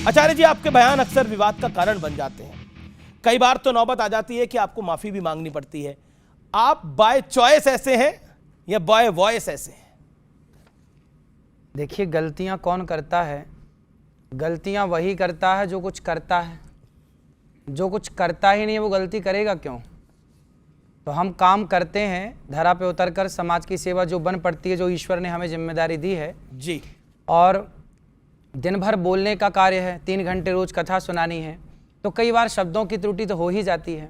आचार्य जी, आपके बयान अक्सर विवाद का कारण बन जाते हैं। कई बार तो नौबत आ जाती है कि आपको माफी भी मांगनी पड़ती है। आप बाय चॉइस ऐसे हैं या बाय वॉइस ऐसे हैं? देखिए, गलतियां कौन करता है? गलतियां वही करता है जो कुछ करता है। जो कुछ करता ही नहीं है वो गलती करेगा क्यों? तो हम काम करते हैं धरा पे उतरकर, समाज की सेवा जो बन पड़ती है, जो ईश्वर ने हमें जिम्मेदारी दी है जी। और दिन भर बोलने का कार्य है, 3 घंटे रोज कथा सुनानी है, तो कई बार शब्दों की त्रुटि तो हो ही जाती है।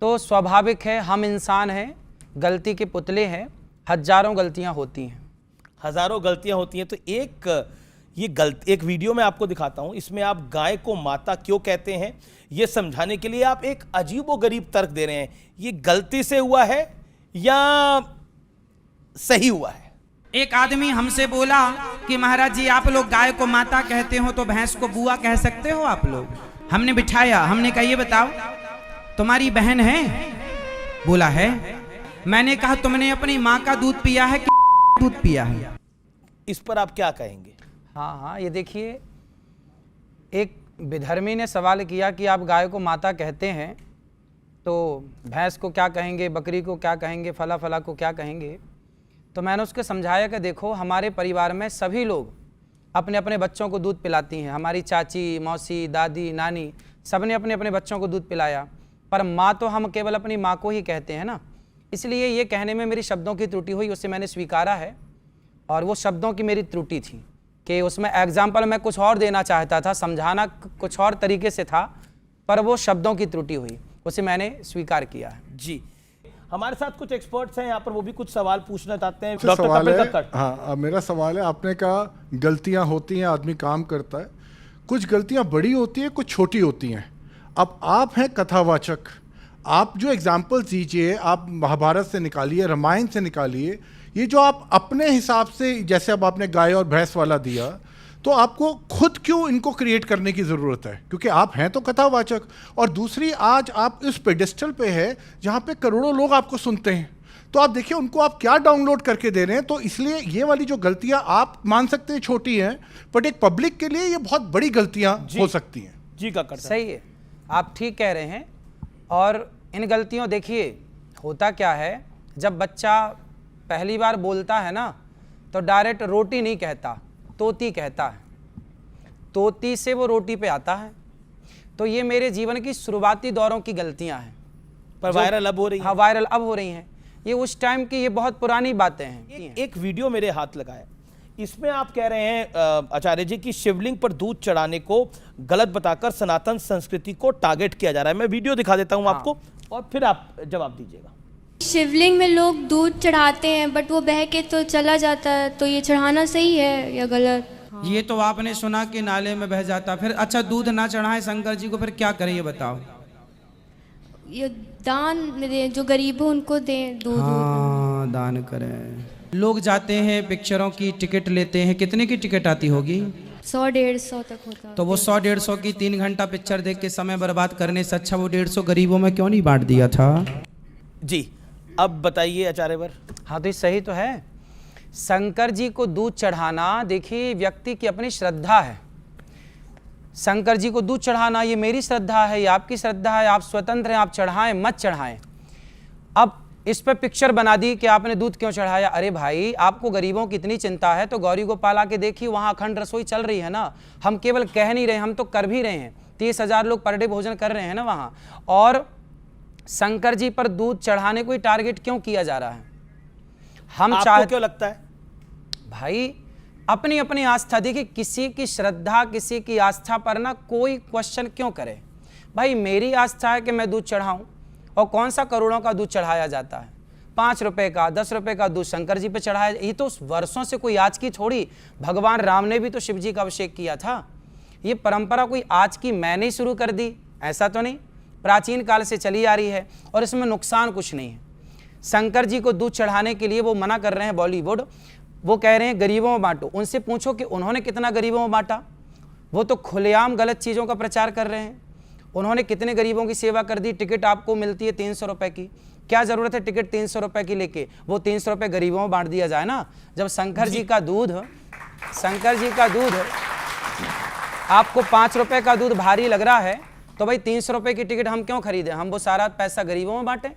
तो स्वाभाविक है, हम इंसान हैं, गलती के पुतले हैं, हजारों गलतियां होती हैं। हजारों गलतियां होती हैं। तो एक वीडियो में आपको दिखाता हूं, इसमें आप गाय को माता क्यों कहते हैं ये समझाने के लिए आप एक अजीबोगरीब तर्क दे रहे हैं। ये गलती से हुआ है या सही हुआ है? एक आदमी हमसे बोला कि महाराज जी, आप लोग गाय को माता कहते हो तो भैंस को बुआ कह सकते हो आप लोग? हमने बिठाया, हमने कहा ये बताओ तुम्हारी बहन है? बोला है। मैंने कहा तुमने अपनी माँ का दूध पिया है कि दूध पिया है? इस पर आप क्या कहेंगे? हाँ, ये देखिए, एक विधर्मी ने सवाल किया कि आप गाय को माता कहते हैं तो भैंस को क्या कहेंगे, बकरी को क्या कहेंगे, फला फला को क्या कहेंगे? तो मैंने उसको समझाया कि देखो, हमारे परिवार में सभी लोग अपने अपने बच्चों को दूध पिलाती हैं। हमारी चाची, मौसी, दादी, नानी सबने अपने अपने बच्चों को दूध पिलाया, पर माँ तो हम केवल अपनी माँ को ही कहते हैं ना। इसलिए ये कहने में मेरी शब्दों की त्रुटि हुई, उसे मैंने स्वीकारा है और वो शब्दों की मेरी त्रुटि थी कि उसमें एग्जाम्पल मैं कुछ और देना चाहता था, समझाना कुछ और तरीके से था, पर वो शब्दों की त्रुटि हुई, उसे मैंने स्वीकार किया है। जी, हमारे साथ कुछ एक्सपर्ट्स हैं यहाँ पर, वो भी कुछ सवाल पूछना चाहते हैं। सवाल डॉक्टर है, कपिल। हाँ, मेरा सवाल है, आपने कहा गलतियां होती हैं, आदमी काम करता है, कुछ गलतियां बड़ी होती हैं, कुछ छोटी होती हैं। अब आप हैं कथावाचक, आप जो एग्जाम्पल दीजिए, आप महाभारत से निकालिए, रामायण से निकालिए, ये जो आप अपने हिसाब से, जैसे अब आपने गाय और भैंस वाला दिया, तो आपको खुद क्यों इनको क्रिएट करने की ज़रूरत है? क्योंकि आप हैं तो कथावाचक, और दूसरी, आज आप इस पेडिस्टल पे है जहाँ पे करोड़ों लोग आपको सुनते हैं, तो आप देखिए उनको आप क्या डाउनलोड करके दे रहे हैं। तो इसलिए ये वाली जो गलतियाँ आप मान सकते हैं छोटी हैं, बट एक पब्लिक के लिए ये बहुत बड़ी गलतियाँ हो सकती हैं। जी का करता सही है, आप ठीक कह रहे हैं। और इन गलतियों, देखिए होता क्या है, जब बच्चा पहली बार बोलता है ना, तो डायरेक्ट रोटी नहीं कहता, तोती कहता है। तोती से वो रोटी पे आता है। तो ये मेरे जीवन की शुरुआती दौरों की गलतियां हैं, पर वायरल अब हो रही है। हाँ, वायरल अब हो रही हैं। ये उस टाइम की, ये बहुत पुरानी बातें हैं। एक वीडियो मेरे हाथ लगा है, इसमें आप कह रहे हैं आचार्य जी कि शिवलिंग पर दूध चढ़ाने को गलत बताकर सनातन संस्कृति को टारगेट किया जा रहा है। मैं वीडियो दिखा देता हूं आपको और फिर आप जवाब दीजिएगा। शिवलिंग में लोग दूध चढ़ाते हैं, बट वो बह के तो चला जाता है, तो ये चढ़ाना सही है या गलत? ये तो आपने सुना कि नाले में बह जाता, फिर अच्छा दूध ना चढ़ाएं शंकर जी को, फिर क्या करें ये बताओ? ये दान में दें, जो गरीब हो उनको दें दूध। हाँ, दान करें। लोग जाते हैं, पिक्चरों की टिकट लेते हैं, कितने की टिकट आती होगी? 100-150 तक होता। तो वो 100-150 की 3 घंटा पिक्चर देख के समय बर्बाद करने से अच्छा वो 150 गरीबों में क्यों नहीं बांट दिया था? जी, अब बताइए आचार्यवर। हाँ, तो ये सही तो है। शंकर जी को दूध चढ़ाना, देखिए व्यक्ति की अपनी श्रद्धा है। शंकर जी को दूध चढ़ाना, ये मेरी श्रद्धा है, ये आपकी श्रद्धा है, आप स्वतंत्र हैं, आप चढ़ाएं मत चढ़ाएं। अब इस पर पिक्चर बना दी कि आपने दूध क्यों चढ़ाया। अरे भाई, आपको गरीबों की इतनी चिंता है तो गौरी गोपाल आके देखिए, वहाँ अखंड रसोई चल रही है ना। हम केवल कह नहीं रहे, हम तो कर भी रहे हैं। 30,000 लोग पर डे भोजन कर रहे हैं ना वहाँ। और शंकर जी पर दूध चढ़ाने को ही टारगेट क्यों किया जा रहा है? हम आपको क्यों लगता है? भाई, अपनी अपनी आस्था, देखिए किसी की श्रद्धा, किसी की आस्था पर ना कोई क्वेश्चन क्यों करे। भाई, मेरी आस्था है कि मैं दूध चढ़ाऊं, और कौन सा करोड़ों का दूध चढ़ाया जाता है? 5 रुपए का, 10 रुपए का दूध शंकर जी पे चढ़ाया। ये तो वर्षों से, कोई आज की थोड़ी। भगवान राम ने भी तो शिव जी का अभिषेक किया था। ये परंपरा कोई आज की मैंने शुरू कर दी, ऐसा तो नहीं, प्राचीन काल से चली आ रही है और इसमें नुकसान कुछ नहीं है। शंकर जी को दूध चढ़ाने के लिए वो मना कर रहे हैं बॉलीवुड, वो कह रहे हैं गरीबों में बांटो। उनसे पूछो कि उन्होंने कितना गरीबों में बांटा? वो तो खुलेआम गलत चीज़ों का प्रचार कर रहे हैं। उन्होंने कितने गरीबों की सेवा कर दी। टिकट आपको मिलती है 300 रुपए की, क्या ज़रूरत है टिकट 300 रुपए की लेके? वो 300 रुपए गरीबों में बांट दिया जाए ना। जब शंकर जी का दूध आपको 5 रुपए का दूध भारी लग रहा है तो भाई 300 रुपए की टिकट हम क्यों खरीदें, हम वो सारा पैसा गरीबों में बांटें।